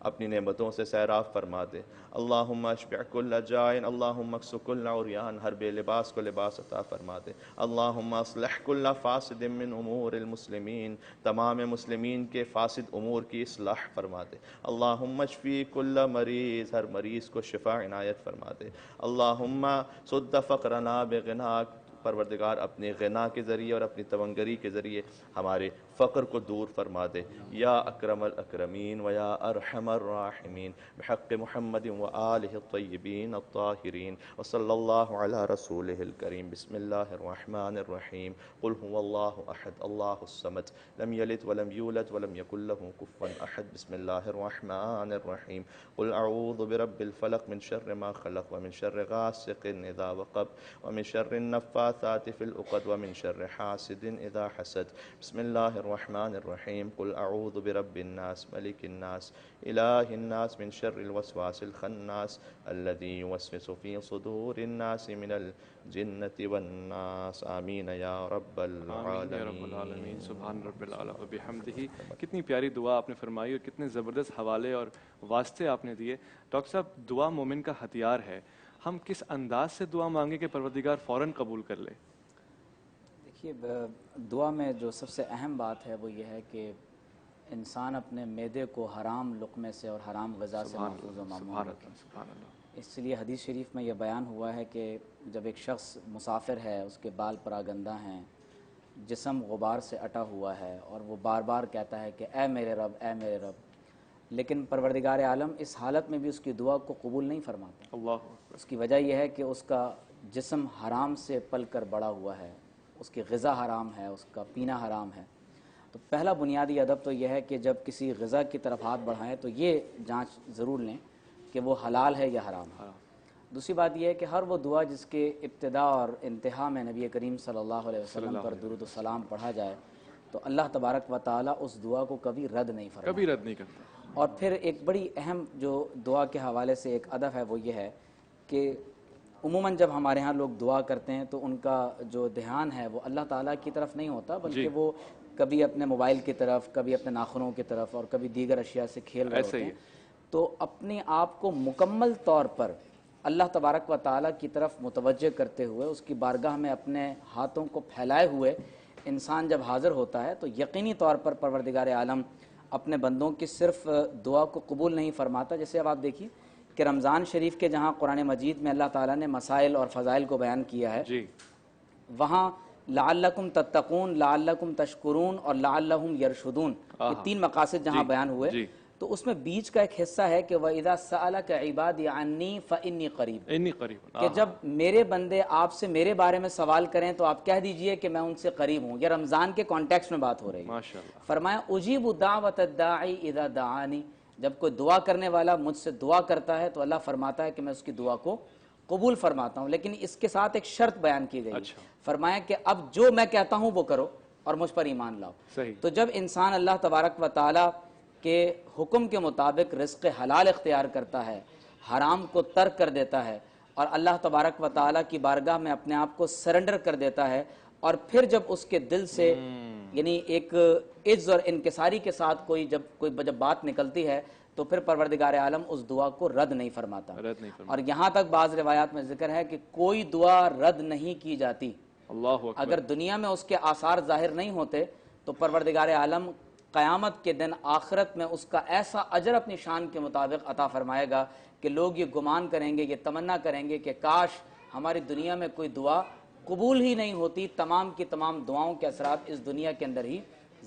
اپنی نعمتوں سے سیراب فرما دے۔ اللہم اشبع کل جائع، اللہم اکس کل عریان، ہر بے لباس کو لباس عطا فرما دے۔ اللہم اصلح کل فاسد من امور المسلمین، تمام مسلمین کے فاسد امور کی اصلاح فرما دے۔ اللہم اشفی کل مریض، ہر مریض کو شفا عنایت فرما دے۔ اللہم سد فقرنا بغناک، پروردگار اپنی غنا کے ذریعے اور اپنی تونگری کے ذریعے ہمارے فقر کو دور فرما دے۔ یا اکرم الاکرمین و یا ارحم الراحمین، بحق محمد و آلہ الطیبین الطاہرین، وصلی اللہ علی رسولہ الکریم۔ بسم اللہ الرحمن الرحیم۔ قل هو اللہ احد اللہ الصمد، لم یلد ولم یولد ولم یکن له کفوا احد۔ بسم اللہ الرحمن الرحیم۔ قل اعوذ برب الفلق من شر ما خلق ومن شر غاسق اذا وقب ومن شر النفاثات في العقد ومن شر حاسد اذا حسد۔ بسم اللہ الرحمن الرحیم۔ قل اعوذ برب الناس ملک الناس الہ الناس من شر الوسواس الخناس الذي يوسوس في صدور الناس من الجنة والناس۔ آمین یا رب العالمین۔ سبحان رب العلی و بحمدہ۔ کتنی پیاری دعا آپ نے فرمائی اور کتنے زبردست حوالے اور واسطے آپ نے دیے۔ ڈاکٹر صاحب، دعا مومن کا ہتھیار ہے، ہم کس انداز سے دعا مانگیں کہ پروردگار فوراً قبول کر لے؟ دیکھیے، دعا میں جو سب سے اہم بات ہے وہ یہ ہے کہ انسان اپنے معدے کو حرام لقمے سے اور حرام غذا سے محفوظ و معمول رکھے۔ اس لیے حدیث شریف میں یہ بیان ہوا ہے کہ جب ایک شخص مسافر ہے، اس کے بال پراگندہ ہیں، جسم غبار سے اٹا ہوا ہے اور وہ بار بار کہتا ہے کہ اے میرے رب، اے میرے رب، لیکن پروردگار عالم اس حالت میں بھی اس کی دعا کو قبول نہیں فرماتے۔ اللہ، اس کی وجہ یہ ہے کہ اس کا جسم حرام سے پل کر بڑا ہوا ہے، اس کی غذا حرام ہے، اس کا پینا حرام ہے۔ تو پہلا بنیادی ادب تو یہ ہے کہ جب کسی غذا کی طرف ہاتھ بڑھائیں تو یہ جانچ ضرور لیں کہ وہ حلال ہے یا حرام ہے۔ دوسری بات یہ ہے کہ ہر وہ دعا جس کے ابتدا اور انتہا میں نبی کریم صلی اللہ علیہ وسلم پر درود و سلام پڑھا جائے تو اللہ تبارک و تعالیٰ اس دعا کو کبھی رد نہیں فرماتا، کبھی رد نہیں کرتا۔ اور پھر ایک بڑی اہم جو دعا کے حوالے سے ایک ادب ہے وہ یہ ہے کہ عموماً جب ہمارے ہاں لوگ دعا کرتے ہیں تو ان کا جو دھیان ہے وہ اللہ تعالیٰ کی طرف نہیں ہوتا، بلکہ وہ کبھی اپنے موبائل کی طرف، کبھی اپنے ناخنوں کی طرف اور کبھی دیگر اشیاء سے کھیل رہے ہوتے ہیں۔ تو اپنے آپ کو مکمل طور پر اللہ تبارک و تعالیٰ کی طرف متوجہ کرتے ہوئے اس کی بارگاہ میں اپنے ہاتھوں کو پھیلائے ہوئے انسان جب حاضر ہوتا ہے تو یقینی طور پر پروردگار عالم اپنے بندوں کی صرف دعا کو قبول نہیں فرماتا۔ جیسے اب آپ دیکھیے کہ رمضان شریف کے جہاں قرآن مجید میں اللہ تعالیٰ نے مسائل اور فضائل کو بیان کیا ہے، وہاں لعلکم تتقون، لعلکم تشکرون اور لعلہم یرشدون، یہ تین مقاصد جہاں بیان ہوئے، تو اس میں بیچ کا ایک حصہ ہے کہ وَإِذَا سَأَلَكَ عِبَادِي عَنِّي فَإِنِّي قَرِيبٌ، انی قریب، کہ جب میرے بندے آپ سے میرے بارے میں سوال کریں تو آپ کہہ دیجئے کہ میں ان سے قریب ہوں۔ یہ رمضان کے کانٹیکس میں بات ہو رہی ہے۔ ماشاءاللہ۔ فرمایا اجیب دعوت الداعی اذا دعانی، جب کوئی دعا کرنے والا مجھ سے دعا کرتا ہے تو اللہ فرماتا ہے کہ میں اس کی دعا کو قبول فرماتا ہوں، لیکن اس کے ساتھ ایک شرط بیان کی گئی، فرمایا کہ اب جو میں کہتا ہوں وہ کرو اور مجھ پر ایمان لاؤ۔ تو جب انسان اللہ تبارک و تعالیٰ کے حکم کے مطابق رزق حلال اختیار کرتا ہے، حرام کو ترک کر دیتا ہے اور اللہ تبارک و تعالیٰ کی بارگاہ میں اپنے آپ کو سرنڈر کر دیتا ہے، اور پھر جب اس کے دل سے یعنی ایک عجز اور انکساری کے ساتھ جب بات نکلتی ہے تو پھر پروردگار عالم اس دعا کو رد نہیں فرماتا۔ اور یہاں تک بعض روایات میں ذکر ہے کہ کوئی دعا رد نہیں کی جاتی، اگر دنیا میں اس کے آثار ظاہر نہیں ہوتے تو پروردگار عالم قیامت کے دن آخرت میں اس کا ایسا اجر اپنی شان کے مطابق عطا فرمائے گا کہ لوگ یہ گمان کریں گے، یہ تمنا کریں گے کہ کاش ہماری دنیا میں کوئی دعا قبول ہی نہیں ہوتی، تمام کی تمام دعاؤں کے اثرات اس دنیا کے اندر ہی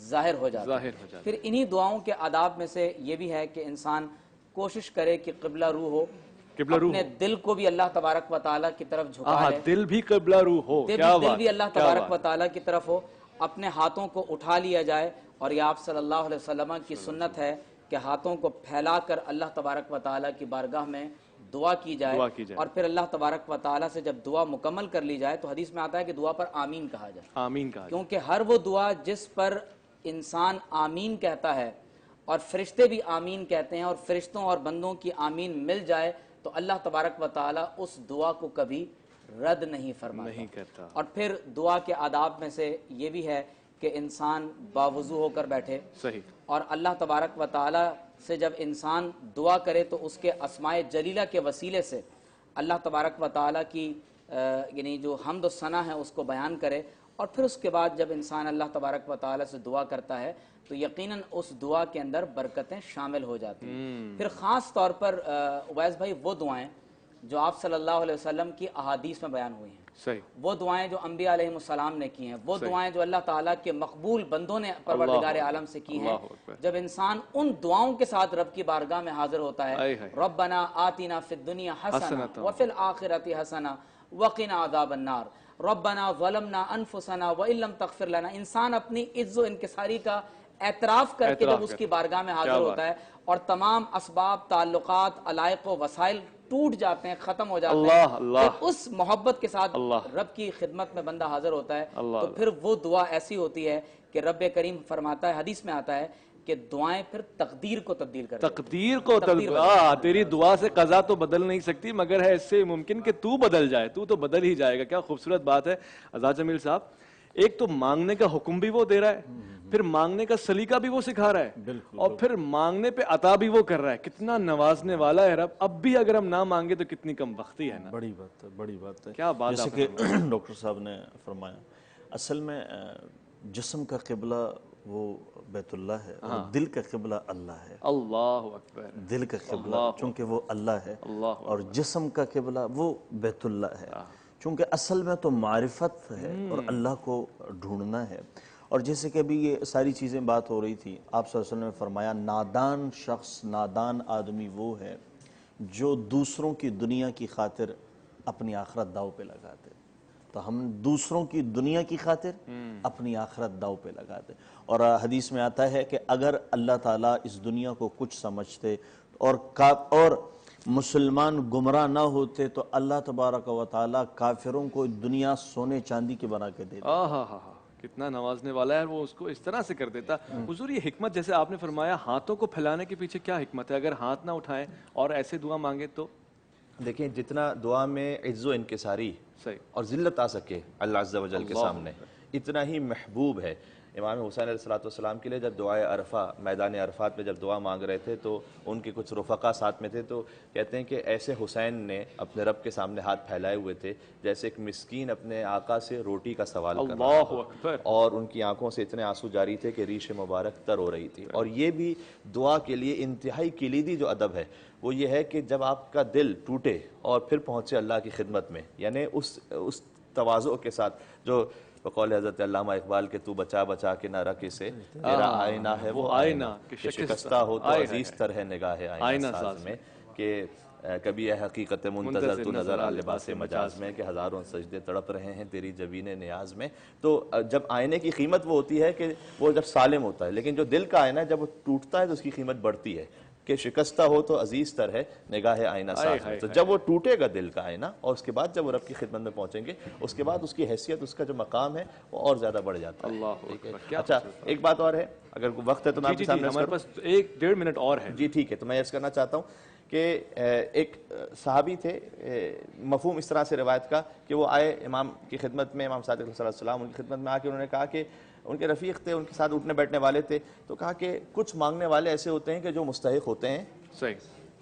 ظاہر ہو جاتے ہیں۔ پھر انہی دعاؤں کے آداب میں سے یہ بھی ہے کہ انسان کوشش کرے کہ قبلہ روح ہو، اپنے دل کو بھی اللہ تبارک و تعالیٰ کی طرف جھکا لے، دل بھی قبلہ روح ہو، دل بھی اللہ تبارک و تعالیٰ کی طرف ہو، اپنے ہاتھوں کو اٹھا لیا جائے، اور یہ آپ صلی اللہ علیہ وسلم کی سنت ہے کہ ہاتھوں کو پھیلا کر اللہ تبارک و تعالیٰ کی بارگاہ میں دعا کی جائے، اور پھر اللہ تبارک و تعالیٰ سے جب دعا مکمل کر لی جائے تو حدیث میں آتا ہے کہ دعا پر آمین کہا جائے، آمین کہا جائے، کیونکہ ہر وہ دعا جس پر انسان آمین کہتا ہے اور فرشتے بھی آمین کہتے ہیں اور فرشتوں اور بندوں کی آمین مل جائے تو اللہ تبارک و تعالیٰ اس دعا کو کبھی رد نہیں فرماتا۔ اور پھر دعا کے آداب میں سے یہ بھی ہے کہ انسان باوضو ہو کر بیٹھے، اور اللہ تبارک و تعالیٰ سے جب انسان دعا کرے تو اس کے اسماء جلیلہ کے وسیلے سے اللہ تبارک و تعالیٰ کی یعنی جو حمد و ثنا ہے اس کو بیان کرے، اور پھر اس کے بعد جب انسان اللہ تبارک و تعالیٰ سے دعا کرتا ہے تو یقیناً اس دعا کے اندر برکتیں شامل ہو جاتی ہیں۔ پھر خاص طور پر اویس بھائی وہ دعائیں جو آپ صلی اللہ علیہ وسلم کی احادیث میں بیان ہوئی ہیں، وہ دعائیں جو انبیاء علیہ السلام نے کی ہیں، وہ دعائیں جو اللہ تعالیٰ کے مقبول بندوں نے پروردگار عالم سے کی ہیں، جب انسان ان دعاؤں کے ساتھ رب کی بارگاہ میں حاضر ہوتا ہے، ربنا آتنا فی الدنیا حسنہ وفی الآخرۃ حسنہ وقنا عذاب النار، ربنا ظلمنا انفسنا وان لم تغفر لنا، انسان اپنی عجز و انکساری کا اعتراف کر کے جب اس کی بارگاہ میں حاضر ہوتا ہے اور تمام اسباب، تعلقات، علائق و وسائل ٹوٹ جاتے ہیں، ختم ہو جاتے ہیں، پھر اس محبت کے ساتھ رب کی خدمت میں بندہ حاضر ہوتا ہے تو پھر وہ دعا ایسی ہوتی ہے کہ رب کریم فرماتا ہے، حدیث میں آتا ہے کہ دعائیں پھر تقدیر کو تبدیل کرتی ہیں، تقدیر کو تیری دعا سے قضا تو بدل نہیں سکتی مگر ہے اس سے ممکن کہ تو بدل جائے، تو بدل ہی جائے گا۔ کیا خوبصورت بات ہے آزاد جمیل صاحب، ایک تو مانگنے کا حکم بھی وہ دے رہا ہے، پھر مانگنے کا سلیقہ بھی وہ سکھا رہا ہے، اور پھر مانگنے پہ عطا بھی وہ کر رہا ہے۔ کتنا نوازنے والا ہے رب، اب بھی اگر ہم نہ مانگے تو کتنی کم بختی ہے نا۔ بڑی بات ہے، بڑی بات ہے، کیا بات جیسے کہ ڈاکٹر صاحب نے فرمایا، اصل میں جسم کا قبلہ وہ بیت اللہ ہے اور دل کا قبلہ اللہ ہے۔ اللہ اکبر۔ دل کا قبلہ چونکہ وہ اللہ ہے اور جسم کا قبلہ وہ بیت اللہ ہے، چونکہ اصل میں تو معرفت ہے اور اللہ کو ڈھونڈنا ہے۔ اور جیسے کہ ابھی یہ ساری چیزیں بات ہو رہی تھی، آپ صلی اللہ علیہ وسلم نے فرمایا نادان شخص، نادان آدمی وہ ہے جو دوسروں کی دنیا کی خاطر اپنی آخرت داؤ پہ لگاتے۔ تو ہم دوسروں کی دنیا کی خاطر اپنی آخرت داؤ پہ لگاتے، اور حدیث میں آتا ہے کہ اگر اللہ تعالیٰ اس دنیا کو کچھ سمجھتے اور مسلمان گمراہ نہ ہوتے تو اللہ تبارک و تعالیٰ کافروں کو دنیا سونے چاندی کے بنا کے دیتا۔ ہاں کتنا نوازنے والا ہے، وہ اس کو اس طرح سے کر دیتا۔ حضور یہ حکمت جیسے آپ نے فرمایا ہاتھوں کو پھیلانے کے پیچھے کیا حکمت ہے؟ اگر ہاتھ نہ اٹھائیں اور ایسے دعا مانگے تو دیکھیں جتنا دعا میں عز و انکساری اور ذلت آ سکے اللہ عز و جل کے سامنے اتنا ہی محبوب ہے۔ امام حسین علیہ السلام کے لیے جب دعائے عرفہ میدان عرفات میں جب دعا مانگ رہے تھے تو ان کے کچھ رفقا ساتھ میں تھے، تو کہتے ہیں کہ ایسے حسین نے اپنے رب کے سامنے ہاتھ پھیلائے ہوئے تھے جیسے ایک مسکین اپنے آقا سے روٹی کا سوال کر رہا تھا، اور ان کی آنکھوں سے اتنے آنسو جاری تھے کہ ریش مبارک تر ہو رہی تھی۔ اور یہ بھی دعا کے لیے انتہائی کلیدی جو ادب ہے وہ یہ ہے کہ جب آپ کا دل ٹوٹے اور پھر پہنچے اللہ کی خدمت میں، یعنی اس تواضع کے ساتھ جو بقول حضرت علامہ اقبال کے تو بچا بچا کے نہ رکھ اسے، تیرا آئینہ ہے وہ آئینہ کہ شکستہ ہو تو عزیز تر ہے نگاہ آئینہ ساز میں، کہ کبھی ہے حقیقت منتظر تو نظر آ لباس مجاز میں، کہ ہزاروں سجدے تڑپ رہے ہیں تیری جبین نیاز میں۔ تو جب آئینے کی قیمت وہ ہوتی ہے کہ وہ جب سالم ہوتا ہے، لیکن جو دل کا آئینہ ہے جب وہ ٹوٹتا ہے تو اس کی قیمت بڑھتی ہے، کہ شکستہ ہو تو عزیز تر ہے نگاہ آئینہ ساز میں۔ تو جب وہ ٹوٹے گا دل کا آئینہ اور اس کے بعد جب وہ رب کی خدمت میں پہنچیں گے، اس کے بعد اس کی حیثیت، اس کا جو مقام ہے وہ اور زیادہ بڑھ جاتا ہے۔ اچھا ایک بات اور ہے، اگر وقت ہے تو میں آپ کے سامنے ہمارے پاس 1-1.5 منٹ اور ہے۔ جی ٹھیک ہے، تو میں عرض کرنا چاہتا ہوں کہ ایک صحابی تھے، مفہوم اس طرح سے روایت کا کہ وہ آئے امام کی خدمت میں، امام صادق علیہ السلام ان کی خدمت میں آ کے انہوں نے کہا کہ ان کے رفیق تھے، ان کے ساتھ اٹھنے بیٹھنے والے تھے، تو کہا کہ کچھ مانگنے والے ایسے ہوتے ہیں کہ جو مستحق ہوتے ہیں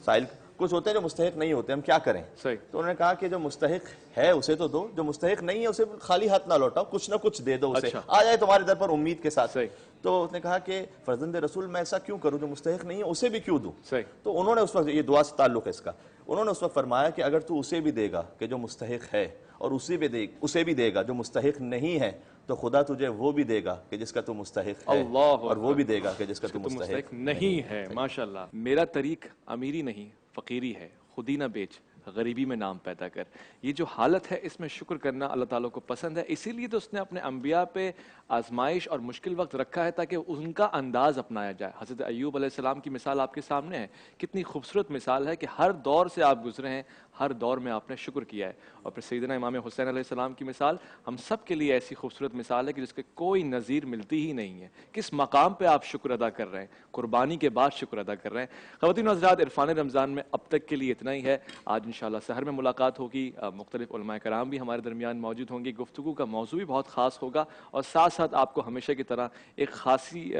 سائل، کچھ ہوتے ہیں جو مستحق نہیں ہوتے، ہم کیا کریں؟ تو انہوں نے کہا کہ جو مستحق ہے اسے تو دو، جو مستحق نہیں ہے اسے خالی ہاتھ نہ لوٹاؤ، کچھ نہ کچھ دے دو اسے، آ جائے تمہارے در پر امید کے ساتھ۔ تو اس نے کہا کہ فرزند رسول میں ایسا کیوں کروں، جو مستحق نہیں ہے اسے بھی کیوں دوں؟ تو انہوں نے اس وقت، یہ دعا سے تعلق ہے اس کا، انہوں نے اس وقت فرمایا کہ اگر تو اسے بھی دے گا کہ جو مستحق ہے اور اسے بھی دے گا جو مستحق نہیں ہے، تو خدا تجھے وہ بھی دے گا کہ جس کا تو مستحق ہے، اور وہ بھی دے گا کہ جس کا تو مستحق نہیں ہے۔ ماشاءاللہ، میرا طریق امیری نہیں فقیری ہے، خودی نہ بیچ غریبی میں نام پیدا کر۔ یہ جو حالت ہے اس میں شکر کرنا اللہ تعالیٰ کو پسند ہے، اسی لیے تو اس نے اپنے انبیاء پہ آزمائش اور مشکل وقت رکھا ہے تاکہ ان کا انداز اپنایا جائے۔ حضرت ایوب علیہ السلام کی مثال آپ کے سامنے ہے، کتنی خوبصورت مثال ہے کہ ہر دور سے آپ گزرے ہیں، ہر دور میں آپ نے شکر کیا ہے۔ اور پھر سیدنا امام حسین علیہ السلام کی مثال ہم سب کے لیے ایسی خوبصورت مثال ہے کہ جس کے کوئی نظیر ملتی ہی نہیں ہے۔ کس مقام پہ آپ شکر ادا کر رہے ہیں، قربانی کے بعد شکر ادا کر رہے ہیں۔ خواتین و حضرات، عرفان رمضان میں اب تک کے لیے اتنا ہی ہے۔ آج انشاءاللہ سحر میں ملاقات ہوگی، مختلف علماء کرام بھی ہمارے درمیان موجود ہوں گے، گفتگو کا موضوع بھی بہت خاص ہوگا، اور ساتھ ساتھ آپ کو ہمیشہ کی طرح ایک خاصی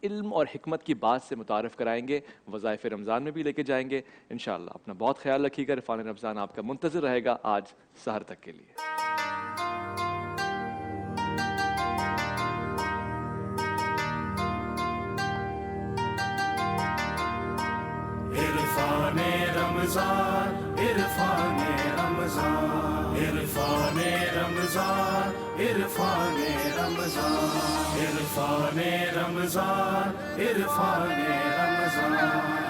علم اور حکمت کی بات سے متعارف کرائیں گے، وظائف رمضان میں بھی لے کے جائیں گے انشاءاللہ۔ اپنا بہت خیال رکھیے گا، عرفان رمضان آپ کا منتظر رہے گا آج سحر تک کے لیے۔ عرفان رمضان، عرفان رمضان، عرفان رمضان، عرفان رمضان، عرفان رمضان، عرفان رمضان۔